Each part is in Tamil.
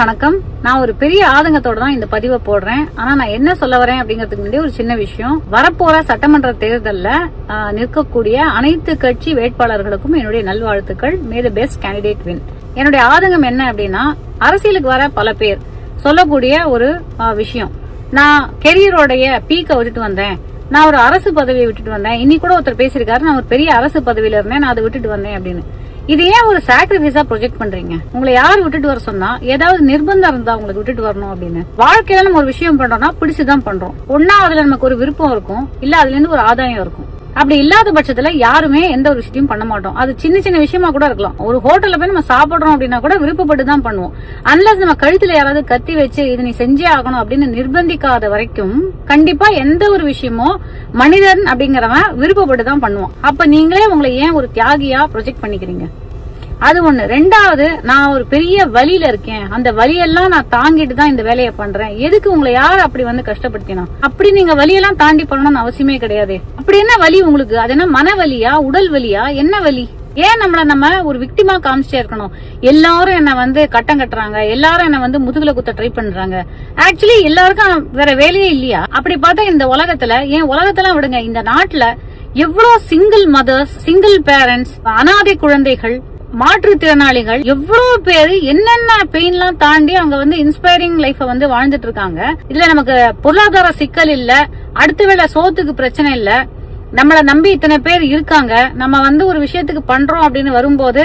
அனைவருக்கும் வணக்கம். நான் ஒரு பெரிய ஆதங்கத்தோட தான் இந்த பதிவை போடுறேன். ஆனா நான் என்ன சொல்ல வரேன் அப்படிங்கிறதுக்கு முன்னாடி ஒரு சின்ன விஷயம். வரப்போற சட்டமன்ற தேர்தல்ல நிற்கக்கூடிய அனைத்து கட்சி வேட்பாளர்களுக்கும் என்னுடைய நல்வாழ்த்துக்கள். மே தி பெஸ்ட் கேண்டிடேட் வின். என்னுடைய ஆதங்கம் என்ன அப்படின்னா, அரசியலுக்கு வர பல பேர் சொல்லக்கூடிய ஒரு விஷயம், நான் கெரியரோடைய பீக்கை விட்டுட்டு வந்தேன், நான் ஒரு அரசு பதவியை விட்டுட்டு வந்தேன். இன்னைக்கு கூட ஒருத்தர் பேசியிருக்காரு, நான் ஒரு பெரிய அரசு பதவியில இருந்தேன், நான் அதை விட்டுட்டு வந்தேன் அப்படின்னு. இது ஏன் ஒரு சாக்ரிஃபைஸா ப்ரொஜெக்ட் பண்றீங்க? உங்களை யார் விட்டுட்டு வர சொன்னா? ஏதாவது நிர்பந்தம் இருந்தா உங்களுக்கு விட்டுட்டு வரணும் அப்படின்னு? வாழ்க்கையில நம்ம ஒரு விஷயம் பண்றோம்னா பிடிச்சுதான் பண்றோம். ஒன்னா அதுல நமக்கு ஒரு விருப்பம் இருக்கும், இல்ல அதுல இருந்து ஒரு ஆதாயம் இருக்கும். அப்படி இல்லாத பட்சத்துல யாருமே எந்த ஒரு விஷயத்தையும் பண்ண மாட்டோம். அது சின்ன சின்ன விஷயமா கூட இருக்கலாம். ஒரு ஹோட்டல்ல போய் நம்ம சாப்பிடுறோம் அப்படின்னா கூட விருப்பப்பட்டு தான் பண்ணுவோம். அன்லஸ் நம்ம கழுத்துல யாராவது கத்தி வச்சு இது நீ செஞ்சே ஆகணும் அப்படின்னு நிர்பந்திக்காத வரைக்கும் கண்டிப்பா எந்த ஒரு விஷயமோ மனிதன் அப்படிங்கிறவன் விருப்பப்பட்டு தான் பண்ணுவோம். அப்ப நீங்களே உங்களை ஏன் ஒரு தியாகியா ப்ரொஜெக்ட் பண்ணிக்கிறீங்க? அது ஒண்ணு. ரெண்டாவது, நான் ஒரு பெரிய வலியில இருக்கேன், அந்த வலியெல்லாம் நான் தாங்கிட்டு தான் இந்த வேலையை பண்றேன். எதுக்கு உங்களை யார் அப்படி வந்து கஷ்டப்படுத்தினா? அப்படி நீங்க வலியெல்லாம் தாண்டி பண்ணணும்னு அவசியமே கிடையாது. அப்படி என்ன வலி உங்களுக்கு? அது என்ன மன வலியா, உடல் வலியா, என்ன வலி? ஏன் நம்ம ஒரு விக்டிமா காமிச்சிட்டே இருக்கணும்? எல்லாரும் என்ன வந்து கட்டம் கட்டுறாங்க, எல்லாரும் என்ன வந்து முதுகுல குத்த ட்ரை பண்றாங்க. ஆக்சுவலி எல்லாருக்கும் வேற வேலையே இல்லையா? அப்படி பார்த்தா இந்த உலகத்துல, ஏன் உலகத்தெல்லாம் விடுங்க, இந்த நாட்டுல எவ்வளவு சிங்கிள் மதர்ஸ், சிங்கிள் பேரண்ட்ஸ், அனாதை குழந்தைகள், மாற்றுத்திறனாளிகள், எவ்வளவு பேரு என்னென்ன பெயின் எல்லாம் தாண்டி அவங்க வந்து இன்ஸ்பைரிங் லைஃப வந்து வாழ்ந்துட்டு இருக்காங்க. இதுல நமக்கு பொருளாதார சிக்கல் இல்ல, அடுத்த வேளை சோத்துக்கு பிரச்சனை இல்ல, நம்மள நம்பி இத்தனை பேர் இருக்காங்க, நம்ம வந்து ஒரு விஷயத்துக்கு பண்றோம் அப்படின்னு வரும்போது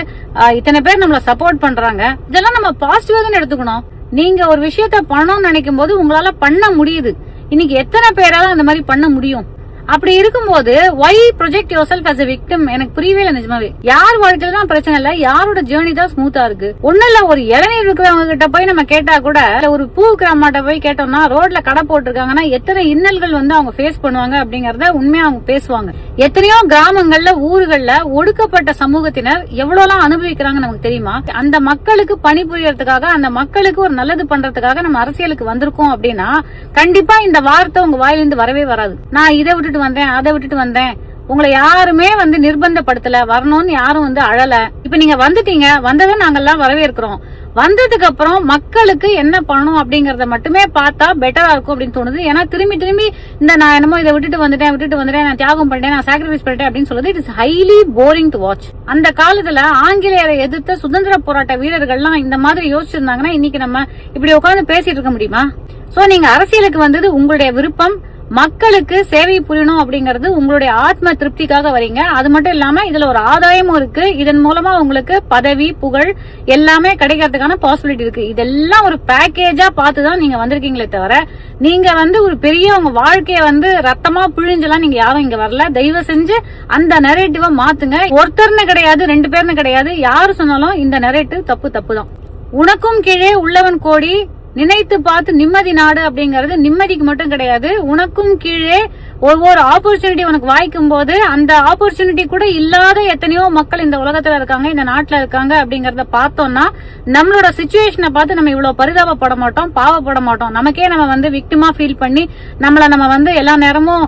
இத்தனை பேர் நம்மள சப்போர்ட் பண்றாங்க. இதெல்லாம் நம்ம பாசிட்டிவா தான் எடுத்துக்கணும். நீங்க ஒரு விஷயத்த பண்ணணும்னு நினைக்கும் போது உங்களால பண்ண முடியுது. இன்னைக்கு எத்தனை பேரால அந்த மாதிரி பண்ண முடியும்? அப்படி இருக்கும்போது why project yourself as a victim? எனக்கு புரியவே இல்லை நிஜமாவே. யார் வாழ்க்கையில தான் பிரச்சனை இல்ல, யாரோட ஜேர்னி தான் ஸ்மூத்தா இருக்கு. ஒண்ணு இல்ல, ஒரு இளநீர் இருக்கிறவங்க கிட்ட போய் நம்ம கேட்டா கூட, ஒரு பூ கிராமட்ட போய் கேட்டோம்னா, ரோட்ல கடை போட்டிருக்காங்கன்னா எத்தனை இன்னல்கள் வந்து அவங்க ஃபேஸ் பண்ணுவாங்க அப்படிங்கறத உண்மையா அவங்க பேசுவாங்க. எத்தனையோ கிராமங்கள்ல, ஊர்கள்ல ஒடுக்கப்பட்ட சமூகத்தினர் எவ்வளவுலாம் அனுபவிக்கிறாங்க நமக்கு தெரியுமா? அந்த மக்களுக்கு பணிபுரியறதுக்காக, அந்த மக்களுக்கு ஒரு நல்லது பண்றதுக்காக நம்ம அரசியலுக்கு வந்திருக்கோம் அப்படின்னா கண்டிப்பா இந்த வார்த்தை உங்க வாயிலிருந்து வரவே வராது. நான் இதை விட்டுட்டு வந்தேன், அதை விட்டுட்டு வந்தேன். உங்களை யாருமே வந்து நிர்பந்தப்படுத்தல, வரணும்னு யாரும் வந்து அழல. இப்ப நீங்க வந்துட்டீங்க, வந்ததை நாங்கெல்லாம் வரவேற்கிறோம். வந்ததுக்கு அப்புறம் மக்களுக்கு என்ன பண்ணணும் அப்படிங்கறத மட்டுமே பார்த்தா பெட்டரா இருக்கும் அப்படின்னு தோணுது. ஏன்னா திரும்பி திரும்பி இந்த நான் என்னமோ இதை விட்டுட்டு வந்துட்டேன், நான் தியாகம் பண்ணிட்டேன், நான் சாக்ரிஃபைஸ் பண்ணிட்டேன் அப்படின்னு சொல்றது it is highly boring to watch. அந்த காலத்துல ஆங்கிலேயரை எதிர்த்த சுதந்திர போராட்ட வீரர்கள்லாம் இந்த மாதிரி யோசிச்சிருந்தாங்கன்னா இன்னைக்கு நம்ம இப்படி உட்கார்ந்து பேசிட்டு இருக்க முடியுமா? சோ நீங்க அரசியலுக்கு வந்தது உங்களுடைய விருப்பம், மக்களுக்கு சேவை புரியணும் அப்படிங்கறது உங்களுடைய ஆத்ம திருப்திக்காக வரீங்க. அது மட்டும் இல்லாம இதுல ஒரு ஆதாயமும் இருக்கு. இதன் மூலமா உங்களுக்கு பதவி, புகழ் எல்லாமே கிடைக்கிறதுக்கான பாசிபிலிட்டி இருக்கு. இதெல்லாம் ஒரு பேக்கேஜா பார்த்துதான் நீங்க வந்திருக்கீங்களே தவிர, நீங்க வந்து ஒரு பெரிய உங்க வாழ்க்கைய வந்து ரத்தமா பிழிஞ்செல்லாம் நீங்க யாரும் இங்க வரல. தயவு செஞ்சு அந்த நரேட்டிவ மாத்துங்க. ஒருத்தர்னு கிடையாது, ரெண்டு பேர்னு கிடையாது, யாரு சொன்னாலும் இந்த நரேட்டிவ் தப்பு தான். உனக்கும் கீழே உள்ளவன் கோடி, நினைத்து பார்த்து நிம்மதி நாடு அப்படிங்கறது நிம்மதிக்கு மட்டும் கிடையாது. உனக்கும் கீழே ஒவ்வொரு ஆப்பர்ச்சுனிட்டி உனக்கு வாய்க்கும் போது அந்த ஆப்பர்ச்சுனிட்டி கூட இல்லாத எத்தனையோ மக்கள் இந்த உலகத்துல இருக்காங்க, இந்த நாட்டுல இருக்காங்க அப்படிங்கறத பார்த்தோம்னா நம்மளோட சிச்சுவேஷனை பார்த்து நம்ம இவ்வளவு பரிதாபப்பட மாட்டோம், பாவப்பட மாட்டோம். நமக்கே நம்ம வந்து விக்டிமா ஃபீல் பண்ணி நம்ம வந்து எல்லா நேரமும்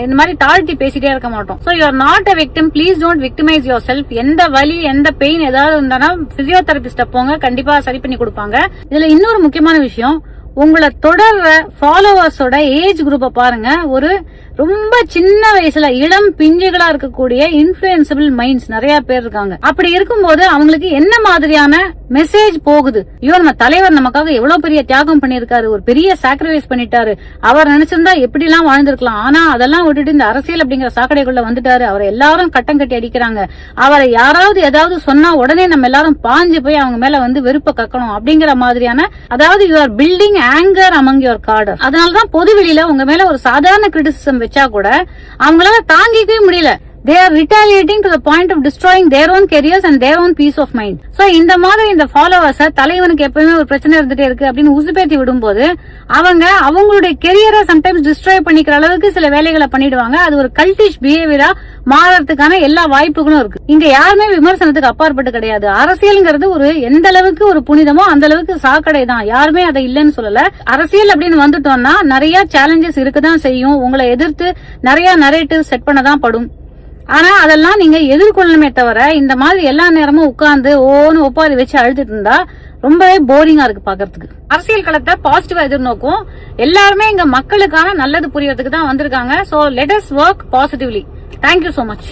இந்த மாதிரி தாழ்த்தி பேசிட்டே இருக்க மாட்டோம். So you are not a victim. Please don't victimise your self. எந்த வலி, எந்த பெயின் ஏதாவது இருந்தானா பிசியோதெரபிஸ்ட போங்க, கண்டிப்பா சரி பண்ணி கொடுப்பாங்க. இதுல இன்னொரு முக்கியமான விஷயம், உங்களை தொடர்ற ஃபாலோவர்ஸோட ஏஜ் குரூப்பை பாருங்க. ஒரு ரொம்ப சின்ன வயசுல இளம் பிஞ்சுகளா இருக்கக்கூடிய இன்ஃபுளுன்சபிள் மைண்ட்ஸ் நிறைய பேர் இருக்காங்க. அப்படி இருக்கும்போது அவங்களுக்கு என்ன மாதிரியான மெசேஜ் போகுது? ஐயோ, நம்ம தலைவர் நமக்காக எவ்வளவு பெரிய தியாகம் பண்ணிருக்காரு, ஒரு பெரிய சாக்ரிஃபைஸ் பண்ணிட்டாரு, அவர் நினைச்சிருந்தா எப்படி எல்லாம் வாழ்ந்திருக்கலாம், ஆனா அதெல்லாம் விட்டுட்டு இந்த அரசியல் அப்படிங்கிற சாக்கடைக்குள்ள வந்துட்டாரு, அவரை எல்லாரும் கட்டம் கட்டி அடிக்கிறாங்க, அவரை யாராவது ஏதாவது சொன்னா உடனே நம்ம எல்லாரும் பாஞ்சு போய் அவங்க மேல வந்து வெறுப்ப கக்கணும் அப்படிங்கிற மாதிரியான, அதாவது you are building anger among your cadre. அதனாலதான் பொது வெளியில உங்க மேல ஒரு சாதாரண கிரிட்டிசிசம் வச்சா கூட அவங்களால தாங்கிக்கவே முடியல. They are retaliating to the point of destroying their own careers and their own peace of mind. So இந்த மாதிரி இந்த ஃபாலோவர்ஸ் தலைவனுக்கு எப்பவுமே ஒரு பிரச்சனை இருந்துட்டே இருக்கு அப்படின்னு உசுப்பேத்தி விடும்போது அவங்க அவங்களுடைய கெரியரை சம்டைம்ஸ் டிஸ்ட்ராய் பண்ணிக்கிற அளவுக்கு சில வேலைகளை பண்ணிடுவாங்க. அது ஒரு கல்டிஷ் பிஹேவியரா மாறறதுக்கான எல்லா வாய்ப்புகளும் இருக்கு. இங்க யாருமே விமர்சனத்துக்கு அப்பாற்பட்டு கிடையாது. அரசியல்ங்கிறது ஒரு எந்த அளவுக்கு ஒரு புனிதமோ அந்த அளவுக்கு சாக்கடை தான். யாருமே அதை இல்லைன்னு சொல்லல. அரசியல் அப்படின்னு வந்துட்டோம்னா நிறைய சேலஞ்சஸ் இருக்குதான் செய்யும். உங்களை எதிர்த்து நிறைய நரேட்டிவ் செட் பண்ணதான் படும். ஆனா அதெல்லாம் நீங்க எதிர்கொள்ளணுமே தவிர இந்த மாதிரி எல்லா நேரமும் உட்கார்ந்து ஓன்னு ஒப்பாரி வச்சு அழுதுட்டு இருந்தா ரொம்பவே போரிங்கா இருக்கு பாக்குறதுக்கு. அரசியல் களத்தை பாசிட்டிவா எதிர்நோக்கும். எல்லாருமே இங்க மக்களுக்கான நல்லது புரியறதுக்கு தான் வந்திருக்காங்க. So let us work positively. Thank you so much.